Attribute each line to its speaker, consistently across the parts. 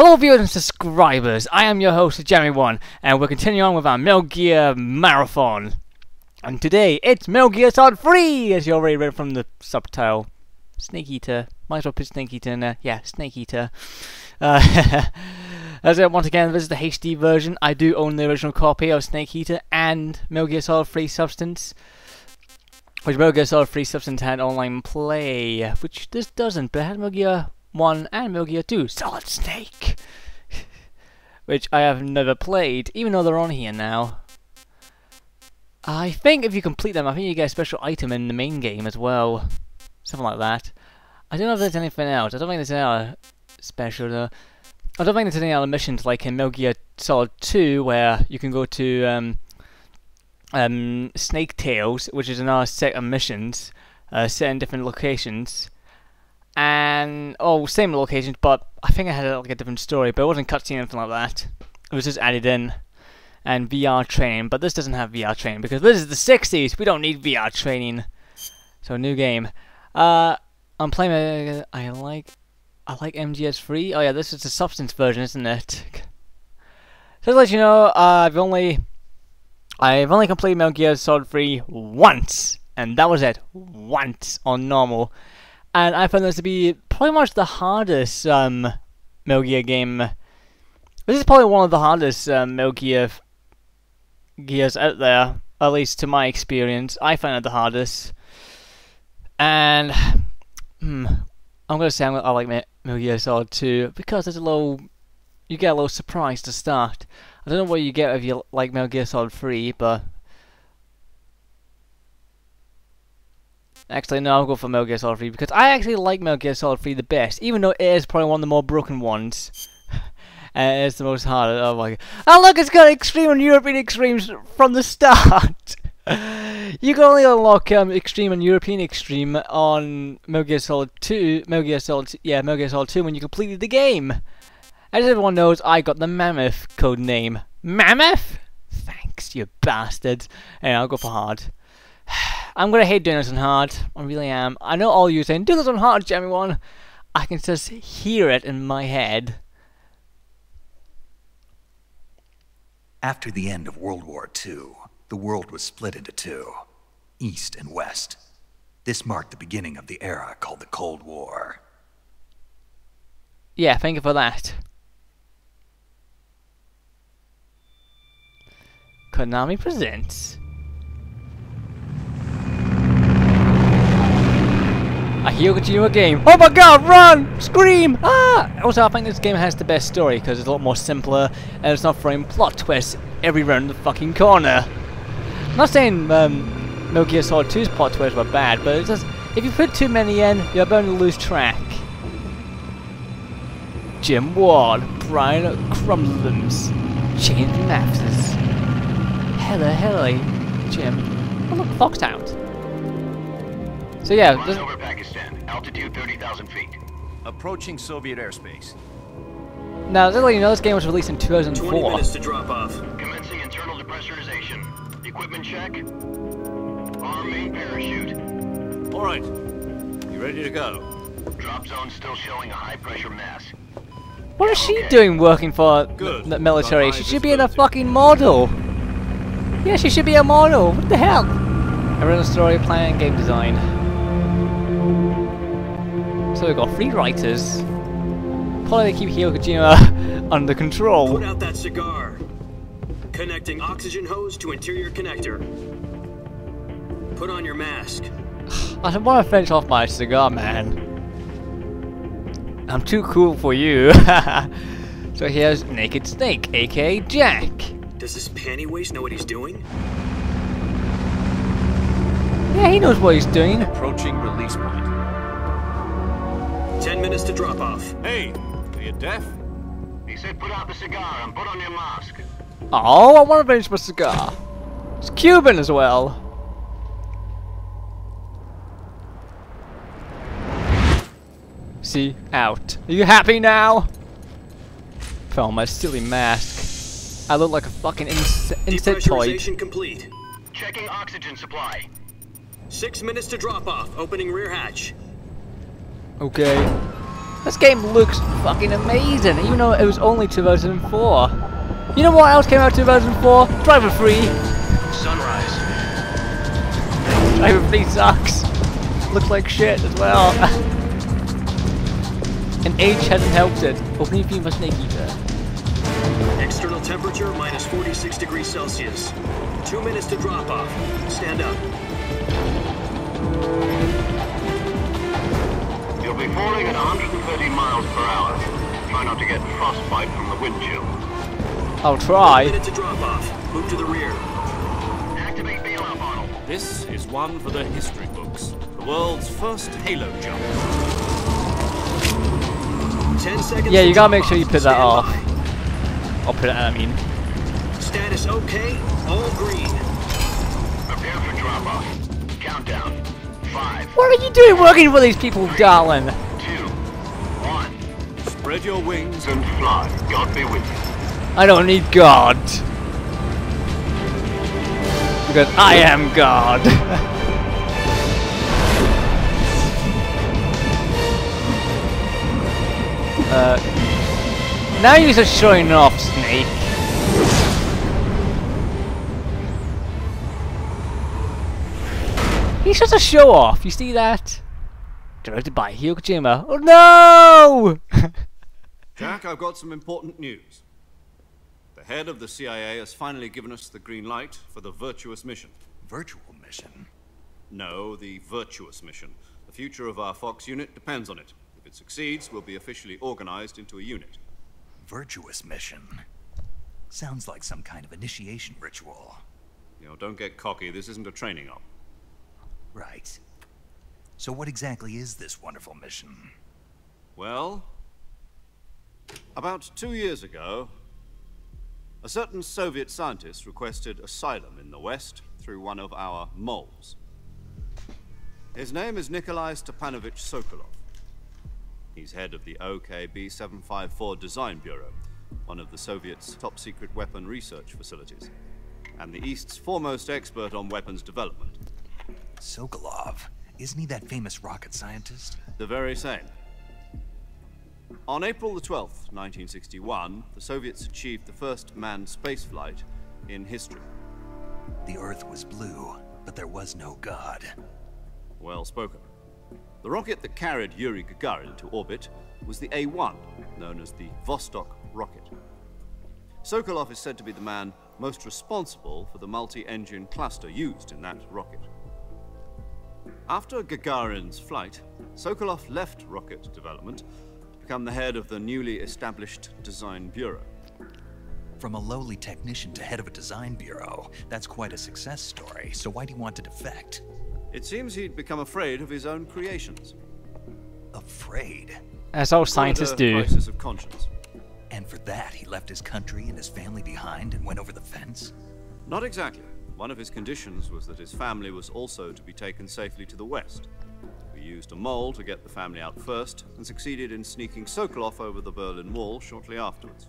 Speaker 1: Hello viewers and subscribers, I am your host JammyONE, and we're continuing on with our Metal Gear Marathon. And today, it's Metal Gear Solid 3, as you already read from the subtitle. Snake Eater. Might as well put Snake Eater in there. Yeah, Snake Eater. Once again, this is the HD version. I do own the original copy of Snake Eater and Metal Gear Solid 3 Substance. Which Metal Gear Solid 3 Substance had online play, which this doesn't, but it has Metal Gear 1 and Metal Gear 2, Solid Snake, which I have never played, even though they're on here now. I think if you complete them, I think you get a special item in the main game as well, something like that. I don't know if there's anything else. I don't think there's any other special though. I don't think there's any other missions like in Metal Gear Solid 2 where you can go to Snake Tales, which is another set of missions set in different locations. And same locations, but I think I had like a different story, but it wasn't cutscene or anything like that. It was just added in, and VR training. But this doesn't have VR training because this is the 60s. We don't need VR training. So new game. I'm playing. I like MGS3. Oh yeah, this is the Substance version, isn't it? So to let you know, I've only completed Metal Gear Solid 3 once, and that was it. Once on normal. And I found this to be pretty much the hardest Metal Gear game. This is probably one of the hardest Metal Gears out there, at least to my experience. I found it the hardest. And I'm gonna say I like Metal Gear Solid 2 because there's you get a little surprise to start. I don't know what you get if you like Metal Gear Solid 3, but actually, no, I'll go for Metal Gear Solid 3 because I actually like Metal Gear Solid 3 the best, even though it is probably one of the more broken ones. And it's the most hard. Oh my god. Oh look, it's got Extreme and European Extremes from the start! You can only unlock Extreme and European Extreme on Metal Gear Solid 2, Metal Gear Solid 2 when you completed the game. As everyone knows, I got the Mammoth code name. Mammoth? Thanks, you bastards. And I'll go for hard. I'm gonna hate doing this on hard. I really am. I know all you saying, do this on hard, JammyONE. I can just hear it in my head.
Speaker 2: After the end of World War II, the world was split into two, East and West. This marked the beginning of the era called the Cold War.
Speaker 1: Yeah, thank you for that. Konami presents a Hideo Kojima game. Oh my god, run! Scream! Ah! Also, I think this game has the best story because it's a lot more simpler and it's not throwing plot twists every round the fucking corner. I'm not saying Metal Gear Solid 2's plot twists were bad, but it's just, if you put too many in, you're bound to lose track. Jim Ward, Brian Crumlums, James Mathis. Hello, Jim. Oh look, Foxhound. So yeah,
Speaker 3: over Pakistan, altitude 30,000 feet. Approaching Soviet airspace.
Speaker 1: Now, just to let you know, this game was released in 2004.
Speaker 4: 20 minutes to drop off.
Speaker 3: Commencing internal depressurization. Equipment check. Arm main parachute.
Speaker 5: All right. You ready to go?
Speaker 3: Drop zone still showing a high pressure mass.
Speaker 1: What is she doing working for the military? She should be in a fucking model. Yeah, she should be a model. What the hell? Original story, plan, game design. So we've got 3 writers. Probably they keep Hideo Kojima under control.
Speaker 4: Put out that cigar. Connecting oxygen hose to interior connector. Put on your mask.
Speaker 1: I want to finish off my cigar, man. I'm too cool for you. So here's Naked Snake, aka Jack.
Speaker 4: Does this panty waste know what he's doing?
Speaker 1: Yeah, he knows what he's doing.
Speaker 5: Approaching release point.
Speaker 4: 10 minutes to drop off.
Speaker 5: Hey, are you deaf?
Speaker 3: He said put out the cigar and put on your mask.
Speaker 1: Oh, I want to finish my cigar. It's Cuban as well. See, out. Are you happy now? Put on my silly mask. I look like a fucking insectoid.
Speaker 4: Depressurization complete.
Speaker 3: Checking oxygen supply.
Speaker 4: 6 minutes to drop off. Opening rear hatch.
Speaker 1: Okay. This game looks fucking amazing, even though it was only 2004. You know what else came out 2004? Driver Free.
Speaker 3: Sunrise.
Speaker 1: Driver Free sucks. Looks like shit as well. And age hasn't helped it. Opening theme for Snake Eater.
Speaker 4: External temperature minus 46 degrees Celsius. 2 minutes to drop off. Stand up.
Speaker 3: You'll be falling at 130 miles per hour. Try not to get frostbite from the wind chill.
Speaker 1: I'll try.
Speaker 4: 1 minute to drop off. Move to the rear.
Speaker 3: Activate bailout model.
Speaker 5: This is one for the history books. The world's first halo jump.
Speaker 4: 10 seconds.
Speaker 1: Yeah, you
Speaker 4: to
Speaker 1: gotta
Speaker 4: drop
Speaker 1: make sure you put that
Speaker 4: Stand
Speaker 1: off.
Speaker 4: by.
Speaker 1: I'll put it out, I mean.
Speaker 4: Status okay. All green.
Speaker 3: Prepare for drop off. Countdown. 5,
Speaker 1: What are you doing working for these people, darling?
Speaker 3: 2, 1.
Speaker 5: Spread your wings
Speaker 3: And fly. God be with you.
Speaker 1: I don't need God. Because I am God. Now you're just showing off, Snake. He's just a show off, you see that? Directed by Hideo Kojima. Oh no!
Speaker 5: Jack, I've got some important news. The head of the CIA has finally given us the green light for the virtuous mission.
Speaker 2: Virtual mission?
Speaker 5: No, the virtuous mission. The future of our Fox unit depends on it. If it succeeds, we'll be officially organized into a unit.
Speaker 2: Virtuous mission? Sounds like some kind of initiation ritual.
Speaker 5: You know, don't get cocky. This isn't a training op.
Speaker 2: Right. So what exactly is this wonderful mission?
Speaker 5: Well, about 2 years ago, a certain Soviet scientist requested asylum in the West through one of our moles. His name is Nikolai Stepanovich Sokolov. He's head of the OKB 754 Design Bureau, one of the Soviets' top-secret weapon research facilities, and the East's foremost expert on weapons development.
Speaker 2: Sokolov? Isn't he that famous rocket scientist?
Speaker 5: The very same. On April the 12th, 1961, the Soviets achieved the first manned spaceflight in history.
Speaker 2: The Earth was blue, but there was no God.
Speaker 5: Well spoken. The rocket that carried Yuri Gagarin to orbit was the A-1, known as the Vostok rocket. Sokolov is said to be the man most responsible for the multi-engine cluster used in that rocket. After Gagarin's flight, Sokolov left rocket development to become the head of the newly established Design Bureau.
Speaker 2: From a lowly technician to head of a design bureau, that's quite a success story, so why'd he want to defect?
Speaker 5: It seems he'd become afraid of his own creations.
Speaker 2: Afraid?
Speaker 1: As all scientists
Speaker 5: Call it a
Speaker 1: do.
Speaker 5: crisis of conscience.
Speaker 2: And for that, he left his country and his family behind and went over the fence?
Speaker 5: Not exactly. One of his conditions was that his family was also to be taken safely to the West. We used a mole to get the family out first, and succeeded in sneaking Sokolov over the Berlin Wall shortly afterwards.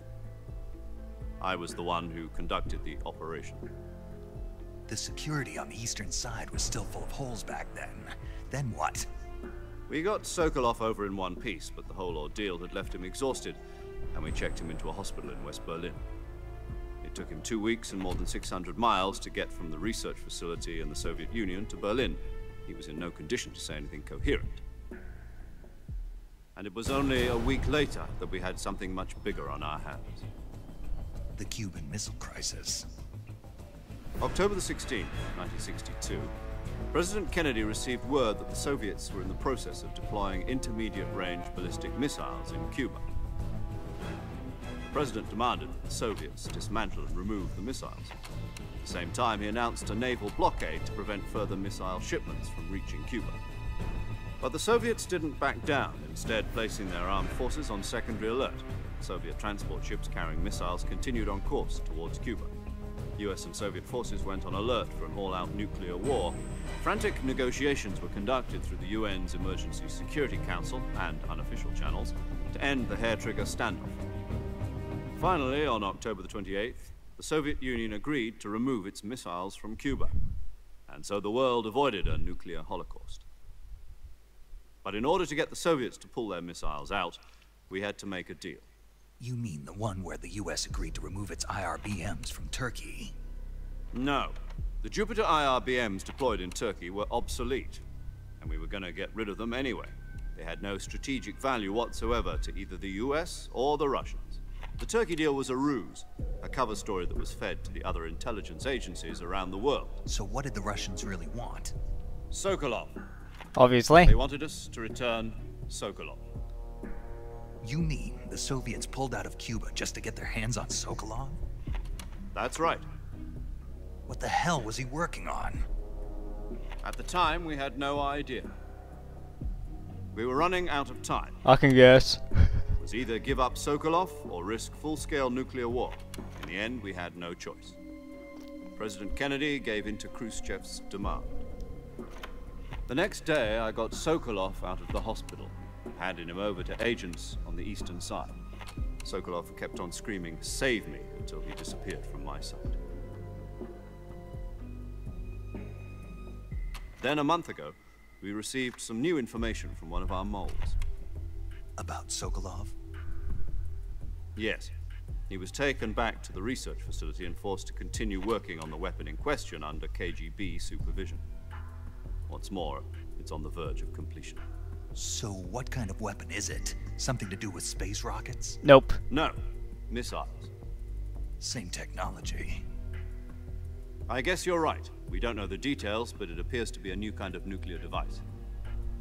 Speaker 5: I was the one who conducted the operation.
Speaker 2: The security on the eastern side was still full of holes back then. Then what?
Speaker 5: We got Sokolov over in one piece, but the whole ordeal had left him exhausted, and we checked him into a hospital in West Berlin. It took him 2 weeks and more than 600 miles to get from the research facility in the Soviet Union to Berlin. He was in no condition to say anything coherent. And it was only a week later that we had something much bigger on our hands.
Speaker 2: The Cuban Missile Crisis.
Speaker 5: October the 16th, 1962, President Kennedy received word that the Soviets were in the process of deploying intermediate-range ballistic missiles in Cuba. The President demanded that the Soviets dismantle and remove the missiles. At the same time, he announced a naval blockade to prevent further missile shipments from reaching Cuba. But the Soviets didn't back down, instead placing their armed forces on secondary alert. Soviet transport ships carrying missiles continued on course towards Cuba. US and Soviet forces went on alert for an all-out nuclear war. Frantic negotiations were conducted through the UN's Emergency Security Council and unofficial channels to end the hair-trigger standoff. Finally, on October the 28th, the Soviet Union agreed to remove its missiles from Cuba, and so the world avoided a nuclear holocaust. But in order to get the Soviets to pull their missiles out, we had to make a deal.
Speaker 2: You mean the one where the US agreed to remove its IRBMs from Turkey?
Speaker 5: No. The Jupiter IRBMs deployed in Turkey were obsolete, and we were going to get rid of them anyway. They had no strategic value whatsoever to either the US or the Russians. The Turkey deal was a ruse, a cover story that was fed to the other intelligence agencies around the world.
Speaker 2: So what did the Russians really want?
Speaker 5: Sokolov.
Speaker 1: Obviously.
Speaker 5: They wanted us to return Sokolov.
Speaker 2: You mean the Soviets pulled out of Cuba just to get their hands on Sokolov?
Speaker 5: That's right.
Speaker 2: What the hell was he working on?
Speaker 5: At the time, we had no idea. We were running out of time.
Speaker 1: I can guess.
Speaker 5: It was either give up Sokolov or risk full-scale nuclear war. In the end, we had no choice. President Kennedy gave in to Khrushchev's demand. The next day, I got Sokolov out of the hospital, handing him over to agents on the eastern side. Sokolov kept on screaming, "Save me," until he disappeared from my sight. Then a month ago, we received some new information from one of our moles.
Speaker 2: About Sokolov?
Speaker 5: Yes. He was taken back to the research facility and forced to continue working on the weapon in question under KGB supervision. What's more, it's on the verge of completion.
Speaker 2: So what kind of weapon is it? Something to do with space rockets?
Speaker 1: Nope.
Speaker 5: No. Missiles.
Speaker 2: Same technology.
Speaker 5: I guess you're right. We don't know the details, but it appears to be a new kind of nuclear device.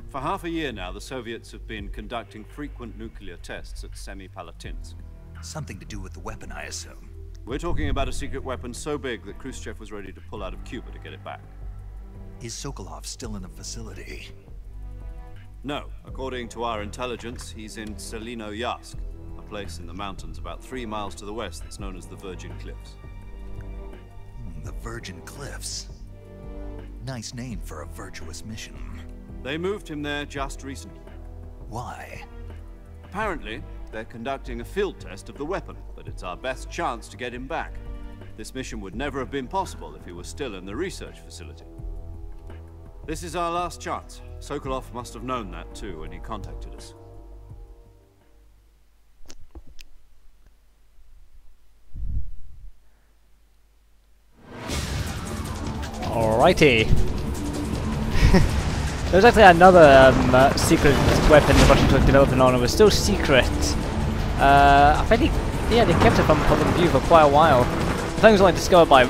Speaker 5: For half a year now, the Soviets have been conducting frequent nuclear tests at Semipalatinsk.
Speaker 2: Something to do with the weapon, I assume.
Speaker 5: We're talking about a secret weapon so big that Khrushchev was ready to pull out of Cuba to get it back.
Speaker 2: Is Sokolov still in the facility?
Speaker 5: No. According to our intelligence, he's in Selinoyarsk, a place in the mountains about 3 miles to the west that's known as the Virgin Cliffs.
Speaker 2: The Virgin Cliffs. Nice name for a virtuous mission.
Speaker 5: They moved him there just recently.
Speaker 2: Why?
Speaker 5: Apparently, they're conducting a field test of the weapon, but it's our best chance to get him back. This mission would never have been possible if he was still in the research facility. This is our last chance. Sokolov must have known that too when he contacted us.
Speaker 1: Alrighty. There's actually another secret weapon the Russians were developing on. It was still secret. I think they kept it from public view for quite a while. The thing was only discovered by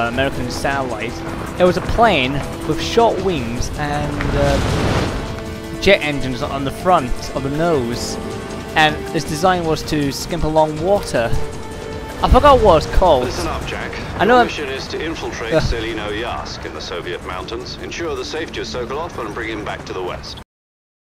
Speaker 1: American satellite. It was a plane with short wings and jet engines on the front of the nose, and its design was to skimp along water. I forgot what it's called.
Speaker 3: Listen up, Jack.
Speaker 1: I know
Speaker 3: Your mission is to infiltrate Selinoyarsk in the Soviet mountains, ensure the safety of Sokolov, and bring him back to the west.